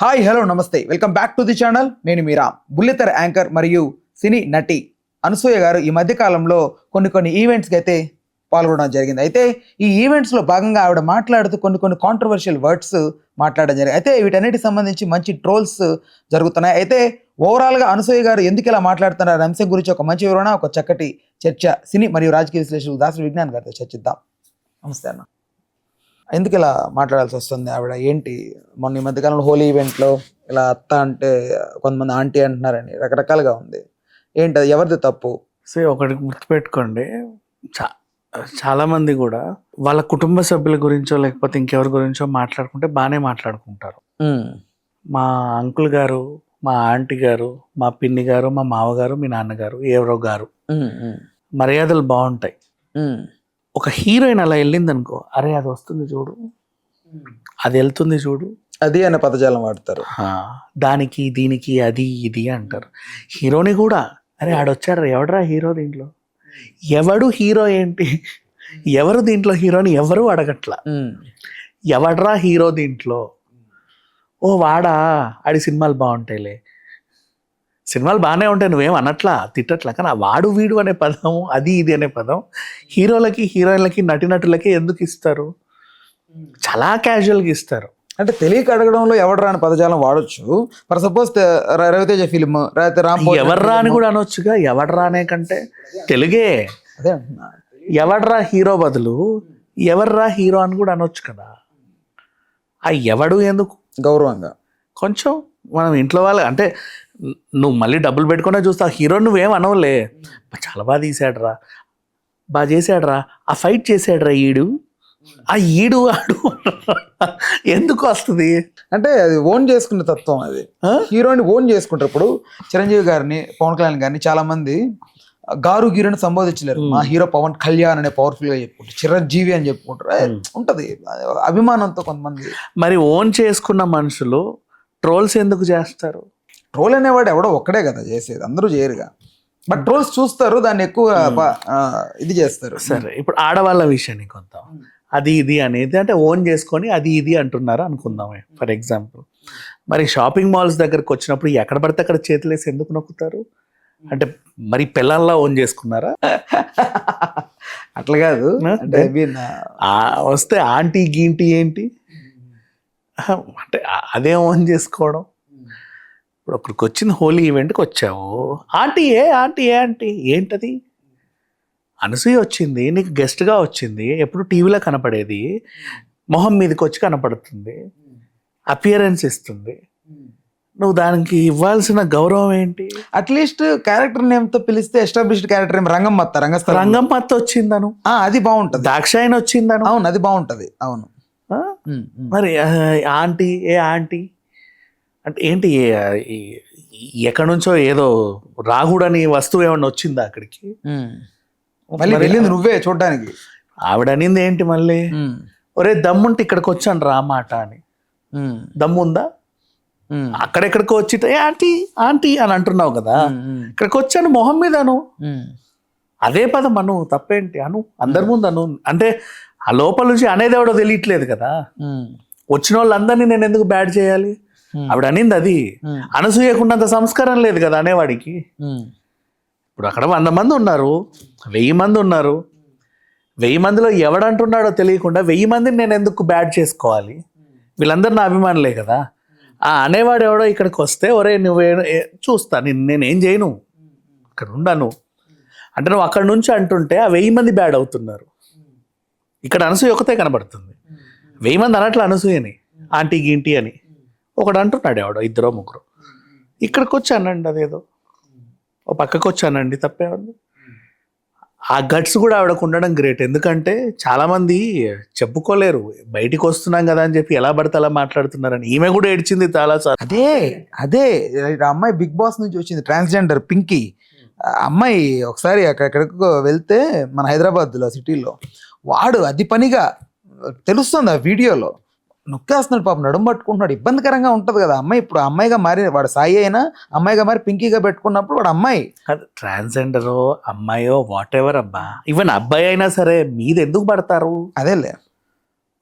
Hi hello నమస్తే welcome back to the channel. నేను మీ రామ్. బుల్లితెర యాంకర్ మరియు సినీ నటి అనసూయ గారు ఈ మధ్య కాలంలో కొన్ని ఈవెంట్స్కి అయితే పాల్గొనడం జరిగింది. అయితే ఈ ఈవెంట్స్లో భాగంగా ఆవిడ మాట్లాడుతూ కొన్ని కాంట్రవర్షియల్ వర్డ్స్ మాట్లాడడం జరిగింది. అయితే వీటన్నిటికి సంబంధించి మంచి ట్రోల్స్ జరుగుతున్నాయి. అయితే ఓవరాల్గా అనసూయ గారు ఎందుకు ఇలా మాట్లాడుతున్నారు అంశం గురించి ఒక మంచి వివరణ, ఒక చక్కటి చర్చ సినీ మరియు రాజకీయ విశ్లేషకులు దాసరి విజ్ఞాన్ గారితో చర్చిద్దాం. నమస్తే అన్న. ఎందుకు ఇలా మాట్లాడాల్సి వస్తుంది ఆవిడ? ఏంటి మొన్న ఈ మధ్యకాలంలో హోలీ ఈవెంట్లో ఇలా అత్త అంటే కొంతమంది ఆంటీ అంటున్నారని రకరకాలుగా ఉంది. ఏంటి అది ఎవరిది తప్పు? ఒకటి గుర్తుపెట్టుకోండి, చాలామంది కూడా వాళ్ళ కుటుంబ సభ్యుల గురించో లేకపోతే ఇంకెవరి గురించో మాట్లాడుకుంటే బాగానే మాట్లాడుకుంటారు. మా అంకుల్ గారు, మా ఆంటీ గారు, మా పిన్ని గారు, మా మామగారు, మీ నాన్నగారు, ఎవరో గారు మర్యాదలు బాగుంటాయి. ఒక హీరోయిన్ అలా వెళ్ళింది అనుకో, అరే అది వస్తుంది చూడు, అది వెళ్తుంది చూడు, అది అనే పదజాలం వాడతారు. దానికి దీనికి అది ఇది అంటారు. హీరోని కూడా అరే ఆడొచ్చాడు, ఎవడరా హీరో దీంట్లో, ఎవడు హీరో ఏంటి, ఎవరు దీంట్లో హీరోని ఎవరు అడగట్లా. ఎవడ్రా హీరో దీంట్లో, ఓ వాడా, ఆడి సినిమాలు బాగుంటాయిలే, సినిమాలు బాగానే ఉంటాయి, నువ్వేం అనట్లా తిట్టట్లా. కానీ ఆ వాడు వీడు అనే పదం, అది ఇది అనే పదం హీరోలకి హీరోయిన్లకి నటినటులకి ఎందుకు ఇస్తారు? చాలా క్యాజువల్గా ఇస్తారు. అంటే తెలియక అడగడంలో ఎవడరా అని పదజాలం వాడచ్చు. ఫర్ సపోజ్ రవితేజ ఫిలిం, ఎవర్రా అని కూడా అనొచ్చుగా. ఎవడ్రా అనే కంటే తెలుగే అదే ఎవడ్రా హీరో బదులు ఎవర్రా హీరో అని కూడా అనొచ్చు కదా. ఆ ఎవడు ఎందుకు? గౌరవంగా కొంచెం మనం ఇంట్లో వాళ్ళు అంటే నువ్వు మళ్ళీ డబ్బులు పెట్టుకునే చూస్తావు, హీరో నువ్వేం అనవులే, చాలా బాగా తీసాడురా, బాగా చేసాడురా, ఆ ఫైట్ చేసాడురా ఈడు, ఆ ఈడు ఆడు ఎందుకు వస్తుంది? అంటే అది ఓన్ చేసుకునే తత్వం. అది హీరోని ఓన్ చేసుకుంటారు. ఇప్పుడు చిరంజీవి గారిని, పవన్ కళ్యాణ్ గారిని చాలా మంది గారు గీరుని సంబోధించలేరు. మా హీరో పవన్ కళ్యాణ్ అనే పవర్ఫుల్ గా చెప్పుకుంటారు, చిరంజీవి అని చెప్పుకుంటారు. ఉంటది అభిమానంతో కొంతమంది. మరి ఓన్ చేసుకున్న మనుషులు ట్రోల్స్ ఎందుకు చేస్తారు? ట్రోల్ అనేవాడు ఎవడో ఒక్కడే కదా చేసేది, అందరూ చేయరుగా. బట్ ట్రోల్స్ చూస్తారు, దాన్ని ఎక్కువ ఇది చేస్తారు. సరే, ఇప్పుడు ఆడవాళ్ళ విషయానికి కొంత అది ఇది అనేది అంటే ఓన్ చేసుకొని అది ఇది అంటున్నారు అనుకుందామే ఫర్ ఎగ్జాంపుల్. మరి షాపింగ్ మాల్స్ దగ్గరకు వచ్చినప్పుడు ఎక్కడ పడితే అక్కడ చేతులేసి ఎందుకు నొక్కుతారు? అంటే మరి పిల్లల్లా ఓన్ చేసుకున్నారా? అట్లా కాదు. అంటే వస్తే ఆంటీ గీంటీ ఏంటి అంటే అదే ఓన్ చేసుకోవడం. ఇప్పుడు అక్కడికి వచ్చింది హోలీ ఈవెంట్కి వచ్చావు, ఆంటీ ఏ ఆంటీ ఏ ఆంటీ ఏంటది? అనసూయ వచ్చింది, నీకు గెస్ట్గా వచ్చింది, ఎప్పుడు టీవీలో కనపడేది, మొహం మీదకి వచ్చి కనపడుతుంది, అపియరెన్స్ ఇస్తుంది, నువ్వు దానికి ఇవ్వాల్సిన గౌరవం ఏంటి? అట్లీస్ట్ క్యారెక్టర్ నేమ్ తో పిలిస్తే ఎస్టాబ్లిష్డ్ క్యారెక్టర్ రంగమ్మత్త వచ్చిందను, అది బాగుంటది. దాక్షాయని వచ్చిందను, అవును అది బాగుంటది. అవును. మరి ఆంటీ ఏ ఆంటీ అంటే ఏంటి? ఎక్కడి నుంచో ఏదో రాగుడని వస్తువు ఏమన్నా వచ్చిందా అక్కడికి? మళ్ళీ వెళ్ళింది నువ్వే చూడడానికి. ఆవిడ అనింది ఏంటి మళ్ళీ? ఒరే దమ్ముంటే ఇక్కడికి వచ్చాను రా మాట అని. దమ్ముందా? అక్కడెక్కడికో వచ్చి ఆంటీ ఆంటీ అని అంటున్నావు కదా, ఇక్కడికి వచ్చాను మొహం మీద అను, అదే పదం అను, తప్పేంటి అను, అందరి ముందు అను. అంటే ఆ లోపల నుంచి అనేది ఎవడో తెలియట్లేదు కదా. వచ్చిన వాళ్ళందరినీ నేను ఎందుకు బ్యాడ్ చేయాలి? ఆవిడ అనింది అది. అనసూయకున్నంత సంస్కారం లేదు కదా అనేవాడికి. ఇప్పుడు అక్కడ 100 మంది ఉన్నారు, 1000 మంది ఉన్నారు, 1000 మందిలో ఎవడంటున్నాడో తెలియకుండా 1000 మందిని నేను ఎందుకు బ్యాడ్ చేసుకోవాలి? వీళ్ళందరూ నా అభిమానులే కదా. ఆ అనేవాడు ఎవడో ఇక్కడికి వస్తే ఒరే నువ్వే చూస్తా, నేనేం చేయను, ఇక్కడ ఉండను అంటే నువ్వు అక్కడ నుంచి అంటుంటే ఆ 1000 మంది బ్యాడ్ అవుతున్నారు. ఇక్కడ అనసూయ ఒకతే కనబడుతుంది, 1000 మంది అనట్ల అనసూయని ఆంటీ గింటీ అని. ఒకడు అంటున్నాడు ఎవడో, 2 or 3. ఇక్కడికి వచ్చానండి, అదేదో ఓ పక్కకు వచ్చానండి, తప్పేమంది? ఆ గట్స్ కూడా ఆవిడకు ఉండడం గ్రేట్. ఎందుకంటే చాలామంది చెప్పుకోలేరు, బయటికి వస్తున్నాం కదా అని చెప్పి ఎలా పడితే అలా మాట్లాడుతున్నారని. ఈమె కూడా ఏడ్చింది చాలా సార్లు. అదే అమ్మాయి బిగ్ బాస్ నుంచి వచ్చింది, ట్రాన్స్జెండర్ పింకీ అమ్మాయి. ఒకసారి అక్కడికి వెళ్తే మన హైదరాబాద్లో సిటీలో వాడు అది పనిగా తెలుస్తుంది ఆ వీడియోలో నొక్కేస్తున్నాడు, పాపం నడుము పట్టుకుంటున్నాడు, ఇబ్బందికరంగా ఉంటుంది కదా. అమ్మాయి ఇప్పుడు అమ్మాయిగా మారి, వాడు సాయి అయినా అమ్మాయిగా మారి పింకీగా పెట్టుకున్నప్పుడు వాడు అమ్మాయి ట్రాన్స్జెండరో అమ్మాయో వాట్ ఎవర్ అబ్బా, ఈవెన్ అబ్బాయి అయినా సరే మీద ఎందుకు పడతారు? అదేలే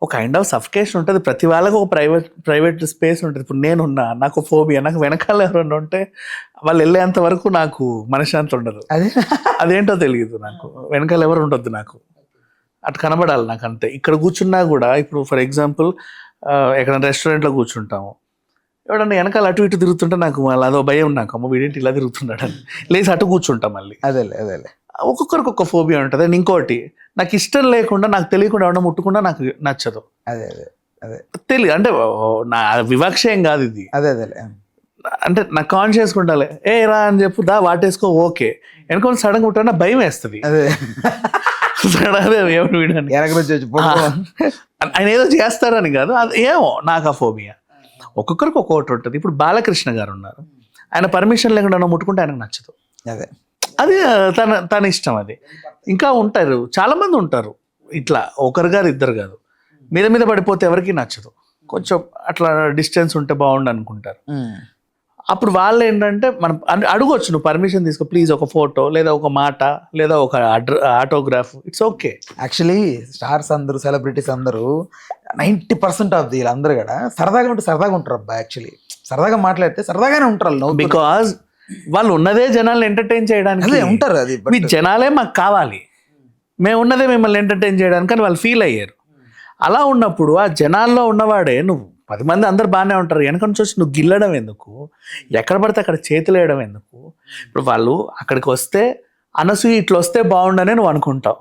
ఒక కైండ్ ఆఫ్ సఫికేషన్ ఉంటుంది. ప్రతి వాళ్ళకి ఒక ప్రైవేట్ స్పేస్ ఉంటుంది. ఇప్పుడు నేనున్నా, నాకు ఫోబియా, నాకు వెనకాల ఎవరన్నా ఉంటే వాళ్ళు వెళ్ళేంత వరకు నాకు మనశ్శాంతి ఉండదు. అదేంటో తెలియదు నాకు, వెనకాల ఎవరు ఉండొద్దు నాకు, అటు కనబడాలి నాకు అంతే. ఇక్కడ కూర్చున్నా కూడా ఇప్పుడు ఫర్ ఎగ్జాంపుల్ ఎక్కడైనా రెస్టారెంట్లో కూర్చుంటాము, ఎవడన్నా వెనకాల అటు ఇటు తిరుగుతుంటే నాకు మళ్ళీ అదో భయం, నాకు అమ్మ వీడేంటి ఇలా తిరుగుతున్నాడు అని లేచి అటు కూర్చుంటాం మళ్ళీ. అదేలే ఒక్కొక్కరికి ఒక్క ఫోబియా ఉంటుంది. అండ్ ఇంకోటి, నాకు ఇష్టం లేకుండా, నాకు తెలియకుండా ఎవడన్నా ముట్టుకుండా నాకు నచ్చదు. అదే తెలియదు అంటే నా వివక్ష ఏం కాదు ఇది. అదేలే అంటే నాకు కాన్షియస్ ఉండాలి. ఏ రా అని చెప్పు, దా వాటేసుకో, ఓకే. వెనుకొని సడన్గా ముట్టా భయం వేస్తుంది. ఆయన ఏదో చేస్తారని కాదు, అది ఏమో నాకు ఆ ఫోబియా. ఒక్కొక్కరికి ఒక్కొక్కటి ఉంటుంది. ఇప్పుడు బాలకృష్ణ గారు ఉన్నారు, ఆయన పర్మిషన్ లేకుండా ముట్టుకుంటే ఆయనకు నచ్చదు. అది తన ఇష్టం. అది ఇంకా ఉంటారు, చాలా మంది ఉంటారు ఇట్లా, ఒకరు గారు ఇద్దరు కాదు. మీద పడిపోతే ఎవరికి నచ్చదు. కొంచెం అట్లా డిస్టెన్స్ ఉంటే బాగుండు అనుకుంటారు. అప్పుడు వాళ్ళు ఏంటంటే మనం అడగొచ్చు, నువ్వు పర్మిషన్ తీసుకో ప్లీజ్, ఒక ఫోటో లేదా ఒక మాట లేదా ఒక autograph, it's okay. Actually stars అందరూ, సెలబ్రిటీస్ అందరూ 90% ఆఫ్ వీళ్ళందరూ కూడా సరదాగా ఉంటారు అబ్బా. యాక్చువల్లీ సరదాగా మాట్లాడితే సరదాగానే ఉంటారు, బికాజ్ వాళ్ళు ఉన్నదే జనాలను ఎంటర్టైన్ చేయడానికి ఉంటారు. అది మీ జనాలే మాకు కావాలి, మేము ఉన్నదే మిమ్మల్ని ఎంటర్టైన్ చేయడానికి అని వాళ్ళు ఫీల్ అయ్యారు. అలా ఉన్నప్పుడు ఆ జనాల్లో ఉన్నవాడే, నువ్వు 10 మంది అందరు బాగానే ఉంటారు, వెనక నుంచి వచ్చి నువ్వు గిల్లడం ఎందుకు, ఎక్కడ పడితే అక్కడ చేతులు వేయడం ఎందుకు? ఇప్పుడు వాళ్ళు అక్కడికి వస్తే అనసూయ ఇట్లా వస్తే బాగుండనే నువ్వు అనుకుంటావు.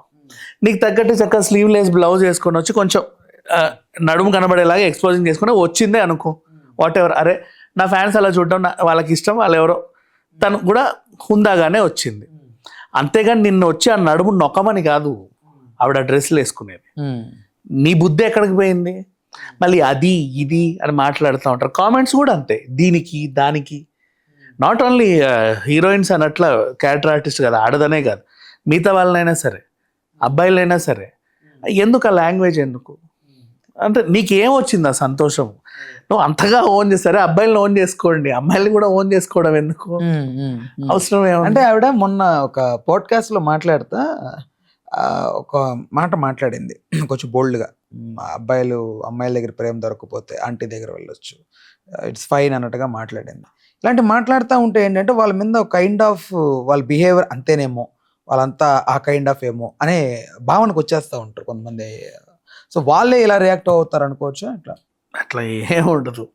నీకు తగ్గట్టు చక్కగా స్లీవ్లెస్ బ్లౌజ్ వేసుకొని వచ్చి కొంచెం నడుము కనబడేలాగా ఎక్స్పోజింగ్ చేసుకుని వచ్చిందే అనుకో, వాట్ ఎవర్, అరే నా ఫ్యాన్స్ అలా చూడడం వాళ్ళకి ఇష్టం, వాళ్ళు ఎవరో, తను కూడా హుందాగానే వచ్చింది. అంతేగాని నిన్ను వచ్చి ఆ నడుము నొక్కమని కాదు ఆవిడ డ్రెస్సులు వేసుకునేది. నీ బుద్ధి ఎక్కడికి పోయింది? మళ్ళీ అది ఇది అని మాట్లాడుతూ ఉంటారు. కామెంట్స్ కూడా అంతే, దీనికి దానికి. నాట్ ఓన్లీ హీరోయిన్స్ అన్నట్ల క్యారెక్టర్ ఆర్టిస్ట్ కదా, ఆడదనే కాదు, మిగతా వాళ్ళనైనా సరే, అబ్బాయిలైనా సరే, ఎందుకు ఆ లాంగ్వేజ్ ఎందుకు? అంటే నీకేం వచ్చింది ఆ సంతోషం? నువ్వు అంతగా ఓన్ చేస్తారే, అబ్బాయిలను ఓన్ చేసుకోండి, అమ్మాయిలు కూడా ఓన్ చేసుకోవడం ఎందుకు? అవసరం అంటే ఆవిడ మొన్న ఒక పాడ్కాస్ట్ లో మాట్లాడుతా ఒక మాట మాట్లాడింది, కొంచెం బోల్డ్గా. అబ్బాయిలు అమ్మాయిల దగ్గర ప్రేమ దొరకకపోతే ఆంటీ దగ్గర వెళ్ళొచ్చు, ఇట్స్ ఫైన్ అన్నట్టుగా మాట్లాడింది. ఇలాంటి మాట్లాడుతూ ఉంటే ఏంటంటే వాళ్ళ మీద ఒక కైండ్ ఆఫ్ వాళ్ళ బిహేవియర్ అంతేనేమో, వాళ్ళంతా ఆ కైండ్ ఆఫ్ ఏమో అనే భావనకు వచ్చేస్తూ ఉంటారు కొంతమంది. సో వాళ్ళే ఇలా రియాక్ట్ అవుతారు అనుకోవచ్చు. అట్లా ఏముండదు.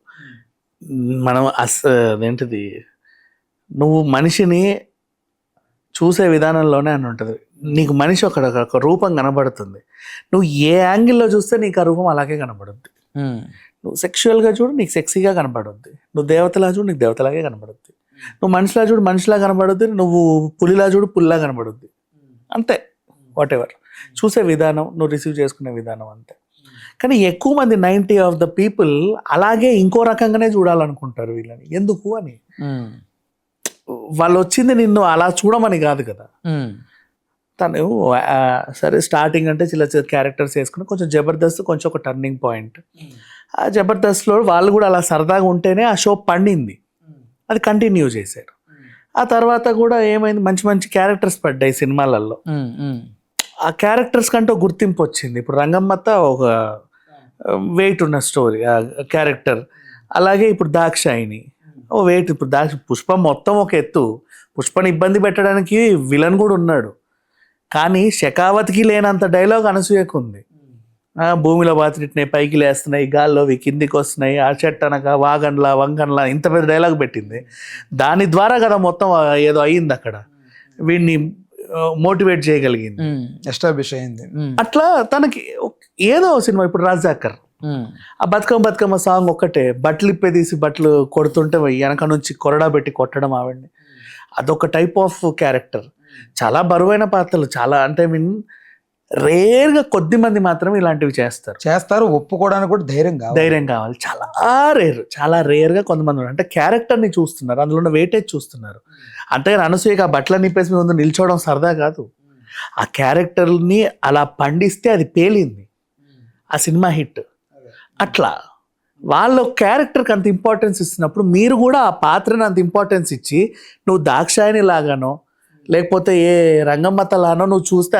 మనం అదేంటిది, నువ్వు మనిషిని చూసే విధానంలోనే అని ఉంటుంది. నీకు మనిషి ఒక రూపం కనబడుతుంది, నువ్వు ఏ యాంగిల్లో చూస్తే నీకు ఆ రూపం అలాగే కనబడుద్ది. నువ్వు సెక్షువల్గా చూడు, నీకు సెక్సీగా కనబడుద్ది. నువ్వు దేవతలా చూడు, నీకు దేవతలాగే కనబడుద్ది. నువ్వు మనిషిలా చూడు, మనిషిలా కనబడుద్ది. నువ్వు పులిలా చూడు, పులిలా కనబడుద్ది. అంతే, వాట్ ఎవర్. చూసే విధానం, నువ్వు రిసీవ్ చేసుకునే విధానం అంతే. కానీ ఎక్కువ మంది 90 ఆఫ్ ద పీపుల్ అలాగే ఇంకో రకంగానే చూడాలనుకుంటారు వీళ్ళని. ఎందుకు అని, వాళ్ళు వచ్చింది నిన్ను అలా చూడమని కాదు కదా. తను సరే స్టార్టింగ్ అంటే చిన్న క్యారెక్టర్స్ వేసుకుని కొంచెం జబర్దస్త్ కొంచెం ఒక టర్నింగ్ పాయింట్. ఆ జబర్దస్త్లో వాళ్ళు కూడా అలా సరదాగా ఉంటేనే ఆ షో పండింది, అది కంటిన్యూ చేశారు. ఆ తర్వాత కూడా ఏమైంది, మంచి మంచి క్యారెక్టర్స్ పడ్డాయి సినిమాలలో. ఆ క్యారెక్టర్స్ కంటే గుర్తింపు వచ్చింది. ఇప్పుడు రంగమ్మత్త ఒక వెయిట్ ఉన్న స్టోరీ, ఆ క్యారెక్టర్. అలాగే ఇప్పుడు దాక్షాయిని ఓ వెయిట్. ఇప్పుడు పుష్ప మొత్తం ఒక ఎత్తు, పుష్పని ఇబ్బంది పెట్టడానికి విలన్ కూడా ఉన్నాడు. కానీ శకావతికి లేనంత డైలాగ్ అనసూయకు ఉంది. భూమిలో బాతిటినాయి, పైకి లేస్తున్నాయి, గాల్లో కిందికి వస్తున్నాయి, ఆ చెట్టు అనక వాగన్లా వంగన్లా, ఇంత పెద్ద డైలాగ్ పెట్టింది. దాని ద్వారా కదా మొత్తం ఏదో అయ్యింది అక్కడ, వీడిని మోటివేట్ చేయగలిగింది, ఎస్టాబ్లిష్ అయింది. అట్లా తనకి ఏదో సినిమా. ఇప్పుడు రాజాకర్ ఆ బతుకమ్మ సాంగ్ ఒక్కటే, బట్టలు ఇప్పే తీసి బట్టలు కొడుతుంటే వెనక నుంచి కొరడా పెట్టి కొట్టడం ఆవిడ్ని, అదొక టైప్ ఆఫ్ క్యారెక్టర్. చాలా బరువైన పాత్రలు, చాలా అంటే రేర్గా కొద్ది మంది మాత్రమే ఇలాంటివి చేస్తారు. ఒప్పుకోవడానికి కూడా ధైర్యం కావాలి. చాలా రేర్గా కొంతమంది అంటే క్యారెక్టర్ని చూస్తున్నారు, అందులో ఉన్న వెయిటేజ్ చూస్తున్నారు. అంతేగాని అనసూయగా బట్టలు నిప్పేసి ముందు నిల్చోవడం సరదా కాదు. ఆ క్యారెక్టర్ని అలా పండిస్తే అది పేలింది, ఆ సినిమా హిట్. అట్లా వాళ్ళ క్యారెక్టర్కి అంత ఇంపార్టెన్స్ ఇస్తున్నప్పుడు మీరు కూడా ఆ పాత్రని అంత ఇంపార్టెన్స్ ఇచ్చి, నువ్వు దాక్షాయిని లాగానో లేకపోతే ఏ రంగమ్మతలానో నువ్వు చూస్తే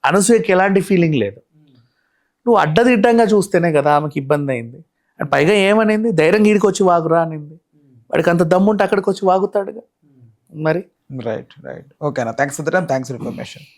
అనసూయకి ఎలాంటి ఫీలింగ్ లేదు. నువ్వు అడ్డదిడ్డంగా చూస్తేనే కదా ఆమెకి ఇబ్బంది అయింది. అండ్ పైగా ఏమనింది, ధైర్యంగా ఈడికి వచ్చి వాగురా అనింది. వాడికి అంత దమ్ముంటే అక్కడికి వచ్చి వాగుతాడుగా మరి. రైట్ ఓకేనా, thanks for the time, thanks for information.